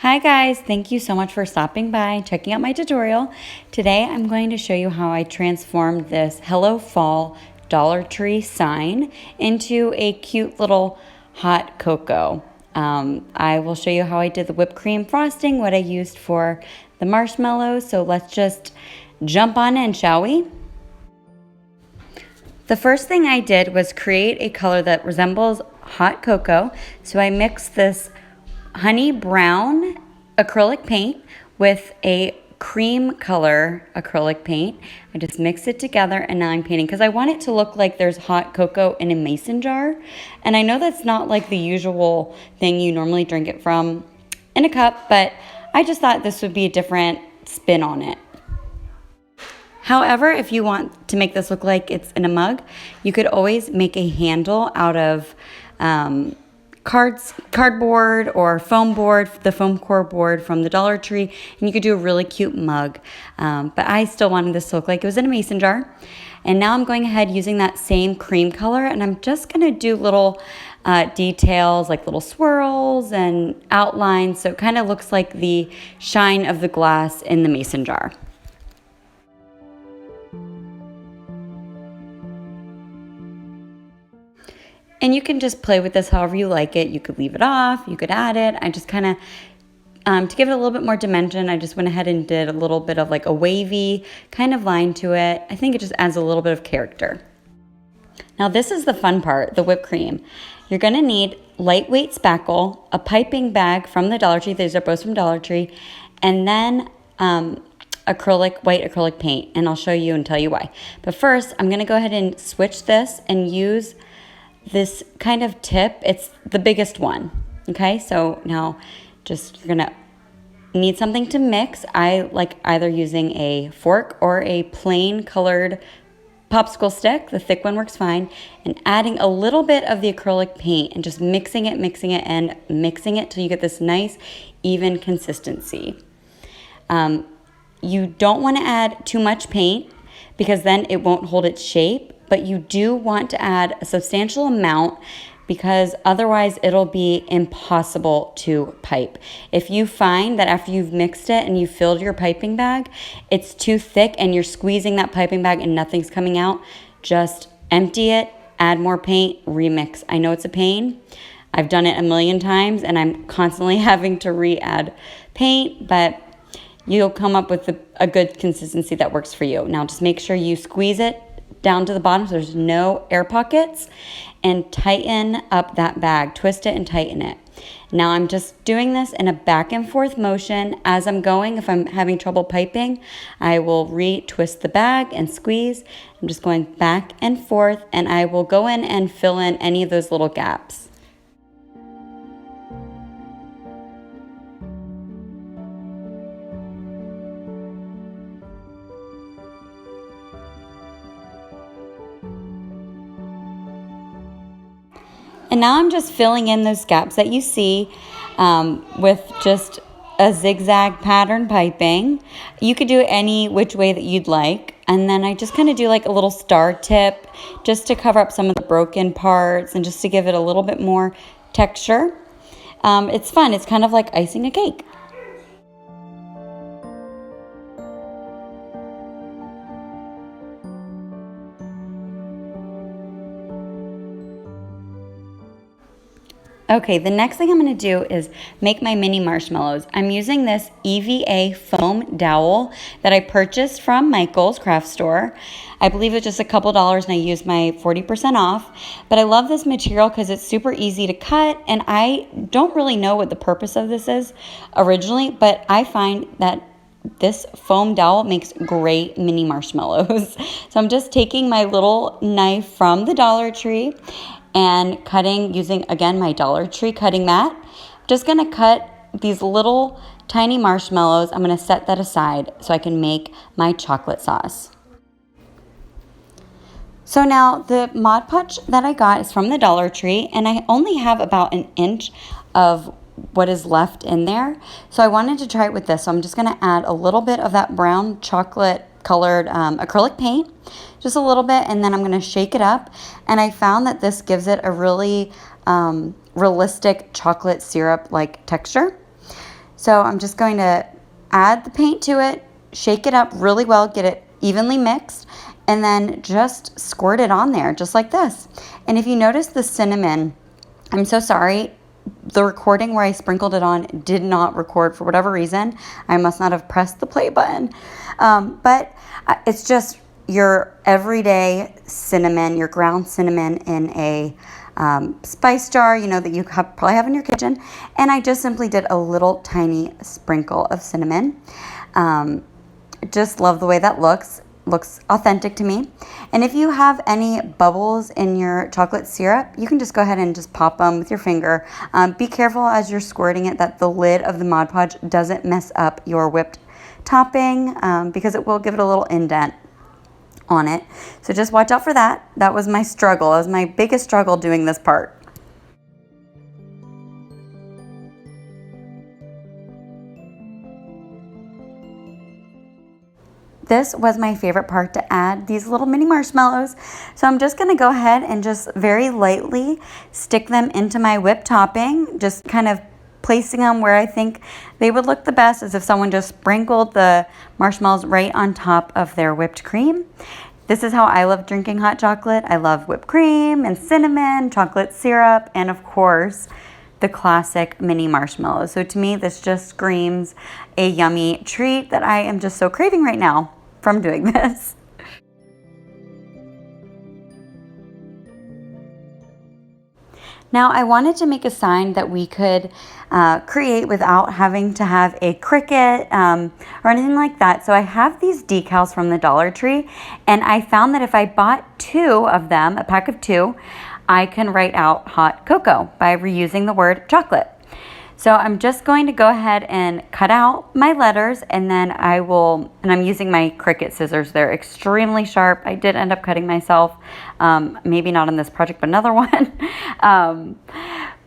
Hi guys, thank you so much for stopping by and checking out my tutorial. Today I'm going to show you how I transformed this Hello Fall Dollar Tree sign into a cute little hot cocoa. I will show you how I did the whipped cream frosting, what I used for the marshmallows, so let's just jump on in, shall we? The first thing I did was create a color that resembles hot cocoa, so I mixed this honey brown acrylic paint with a cream color acrylic paint. I just mixed it together and now I'm painting because I want it to look like there's hot cocoa in a mason jar. And I know that's not like the usual thing you normally drink it from in a cup, but I just thought this would be a different spin on it. However, if you want to make this look like it's in a mug, you could always make a handle out of cardboard or foam board, the foam core board from the Dollar Tree, and you could do a really cute mug. But I still wanted this to look like it was in a mason jar. And now I'm going ahead using that same cream color, and I'm just going to do little details like little swirls and outlines, so it kind of looks like the shine of the glass in the mason jar. And you can just play with this however you like it. You could leave it off, you could add it. I just kind of, to give it a little bit more dimension, I just went ahead and did a little bit of like a wavy kind of line to it. I think it just adds a little bit of character. Now this is the fun part, the whipped cream. You're gonna need lightweight spackle, a piping bag from the Dollar Tree, these are both from Dollar Tree, and then white acrylic paint, and I'll show you and tell you why. But first, I'm gonna go ahead and switch this and use this kind of tip. It's the biggest one. Okay, so now you're gonna need something to mix. I like either using a fork or a plain colored popsicle stick. The thick one works fine. And adding a little bit of the acrylic paint and just mixing it till you get this nice even consistency. You don't want to add too much paint because then it won't hold its shape. But you do want to add a substantial amount because otherwise it'll be impossible to pipe. If you find that after you've mixed it and you filled your piping bag, it's too thick and you're squeezing that piping bag and nothing's coming out, just empty it, add more paint, remix. I know it's a pain. I've done it a million times and I'm constantly having to re-add paint, but you'll come up with a good consistency that works for you. Now just make sure you squeeze it down to the bottom so there's no air pockets and tighten up that bag. Twist it and tighten it. Now I'm just doing this in a back and forth motion as I'm going. If I'm having trouble piping, I will re-twist the bag and squeeze. I'm just going back and forth and I will go in and fill in any of those little gaps. And now I'm just filling in those gaps that you see with just a zigzag pattern piping. You could do it any which way that you'd like. And then I just kind of do like a little star tip just to cover up some of the broken parts and just to give it a little bit more texture. It's fun. It's kind of like icing a cake. Okay, the next thing I'm going to do is make my mini marshmallows. I'm using this EVA foam dowel that I purchased from Michael's craft store. I believe it's just a couple dollars and I used my 40% off. But I love this material because it's super easy to cut and I don't really know what the purpose of this is originally, but I find that this foam dowel makes great mini marshmallows. So I'm just taking my little knife from the Dollar Tree and cutting using, again, my Dollar Tree cutting mat. I'm just going to cut these little tiny marshmallows. I'm going to set that aside so I can make my chocolate sauce. So now the Mod Podge that I got is from the Dollar Tree and I only have about an inch of what is left in there. So I wanted to try it with this. So I'm just going to add a little bit of that brown chocolate colored acrylic paint, just a little bit, and then I'm going to shake it up. And I found that this gives it a really realistic chocolate syrup like texture. So I'm just going to add the paint to it, shake it up really well, get it evenly mixed, and then just squirt it on there just like this. And if you notice the cinnamon, I'm so sorry, the recording where I sprinkled it on did not record for whatever reason. I must not have pressed the play button. But it's just your everyday cinnamon, your ground cinnamon in a spice jar, that you probably have in your kitchen. And I just simply did a little tiny sprinkle of cinnamon. Just love the way that looks authentic to me. And if you have any bubbles in your chocolate syrup, you can just go ahead and just pop them with your finger. Be careful as you're squirting it that the lid of the Mod Podge doesn't mess up your whipped topping, because it will give it a little indent on it. So just watch out for that. That was my struggle. That was my biggest struggle doing this part. This was my favorite part, to add these little mini marshmallows. So I'm just gonna go ahead and just very lightly stick them into my whipped topping, just kind of placing them where I think they would look the best, as if someone just sprinkled the marshmallows right on top of their whipped cream. This is how I love drinking hot chocolate. I love whipped cream and cinnamon, chocolate syrup, and of course, the classic mini marshmallows. So to me, this just screams a yummy treat that I am just so craving right now from doing this. Now I wanted to make a sign that we could create without having to have a Cricut or anything like that. So I have these decals from the Dollar Tree, and I found that if I bought 2 of them, a pack of 2, I can write out hot cocoa by reusing the word chocolate. So I'm just going to go ahead and cut out my letters, and then I'm using my Cricut scissors. They're extremely sharp. I did end up cutting myself, maybe not on this project, but another one.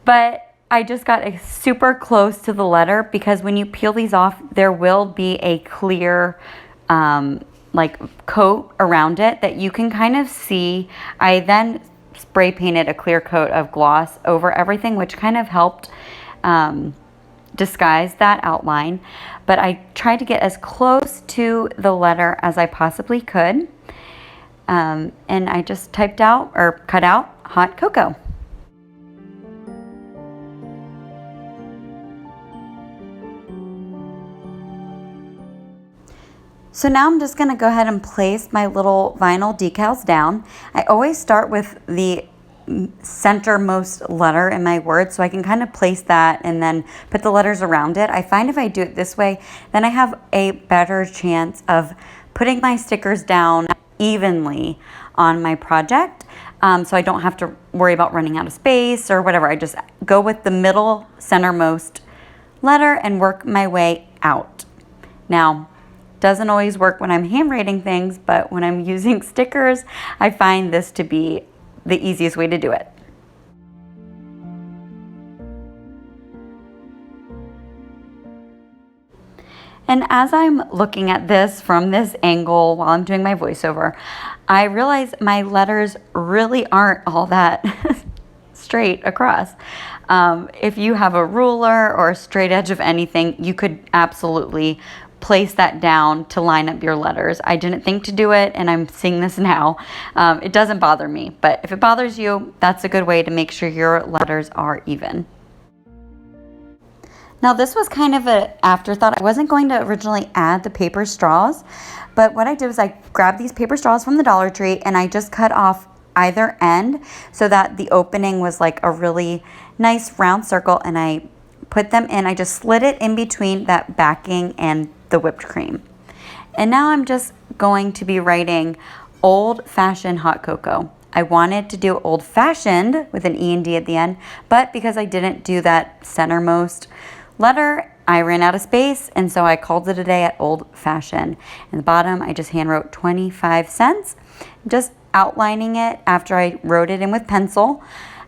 But I just got super close to the letter, because when you peel these off, there will be a clear coat around it that you can kind of see. I then spray painted a clear coat of gloss over everything, which kind of helped disguise that outline. But I tried to get as close to the letter as I possibly could. And I just typed out or cut out hot cocoa. So now I'm just going to go ahead and place my little vinyl decals down. I always start with the centermost letter in my word, so I can kind of place that and then put the letters around it. I find if I do it this way, then I have a better chance of putting my stickers down evenly on my project, so I don't have to worry about running out of space or whatever. I just go with the middle centermost letter and work my way out. Now, doesn't always work when I'm handwriting things, but when I'm using stickers, I find this to be the easiest way to do it. And as I'm looking at this from this angle while I'm doing my voiceover, I realize my letters really aren't all that straight across. If you have a ruler or a straight edge of anything, you could absolutely place that down to line up your letters. I didn't think to do it, and I'm seeing this now. It doesn't bother me, but if it bothers you, that's a good way to make sure your letters are even. Now this was kind of an afterthought. I wasn't going to originally add the paper straws, but what I did was I grabbed these paper straws from the Dollar Tree and I just cut off either end so that the opening was like a really nice round circle, and I put them in. I just slid it in between that backing and the whipped cream. And now I'm just going to be writing old-fashioned hot cocoa. I wanted to do old-fashioned with an E and D at the end, but because I didn't do that centermost letter, I ran out of space, and so I called it a day at old-fashioned. In the bottom, I just hand wrote 25 cents, just outlining it after I wrote it in with pencil.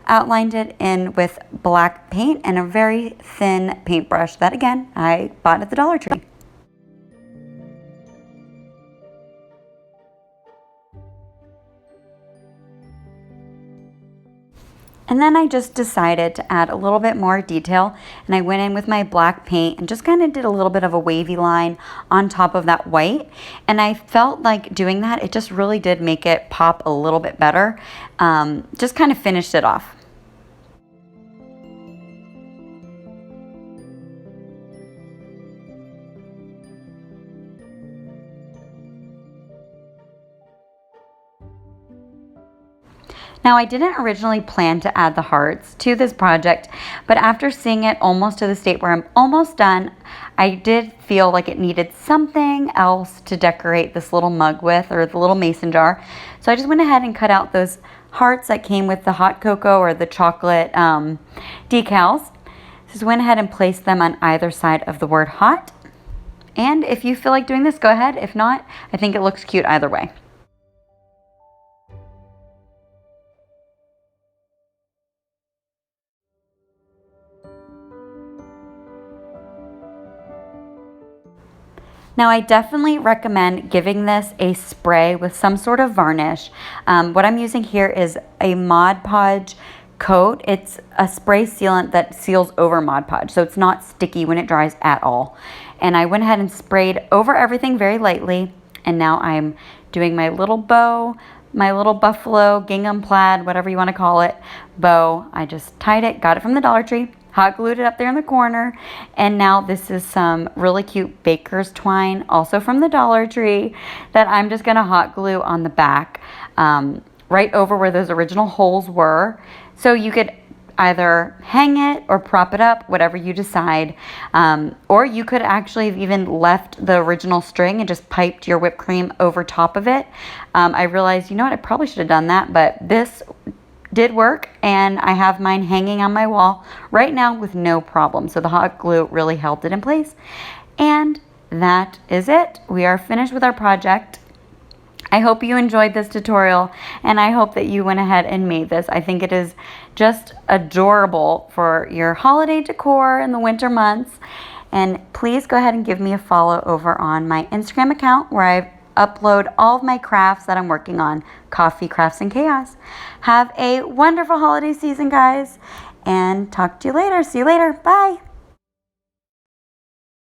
Outlined it in with black paint and a very thin paintbrush that, again, I bought at the Dollar Tree. And then I just decided to add a little bit more detail, and I went in with my black paint and just kind of did a little bit of a wavy line on top of that white. And I felt like doing that, it just really did make it pop a little bit better. Just kind of finished it off. Now, I didn't originally plan to add the hearts to this project, but after seeing it almost to the state where I'm almost done, I did feel like it needed something else to decorate this little mug with, or the little mason jar. So I just went ahead and cut out those hearts that came with the hot cocoa or the chocolate decals. Just went ahead and placed them on either side of the word hot. And if you feel like doing this, go ahead. If not, I think it looks cute either way. Now, I definitely recommend giving this a spray with some sort of varnish. What I'm using here is a Mod Podge coat. It's a spray sealant that seals over Mod Podge, so it's not sticky when it dries at all. And I went ahead and sprayed over everything very lightly, and now I'm doing my little bow, my little buffalo, gingham plaid, whatever you want to call it, bow. I just tied it, got it from the Dollar Tree, hot glued it up there in the corner, and now this is some really cute baker's twine, also from the Dollar Tree, that I'm just gonna hot glue on the back, right over where those original holes were. So you could either hang it or prop it up, whatever you decide. Or you could actually have even left the original string and just piped your whipped cream over top of it. I realized, you know what, I probably should have done that, but this did work, and I have mine hanging on my wall right now with no problem. So the hot glue really held it in place. And that is it. We are finished with our project. I hope you enjoyed this tutorial, and I hope that you went ahead and made this. I think it is just adorable for your holiday decor in the winter months. And please go ahead and give me a follow over on my Instagram account, where I upload all of my crafts that I'm working on. Coffee, Crafts, and Chaos. Have a wonderful holiday season, guys, and talk to you later. See you later. Bye.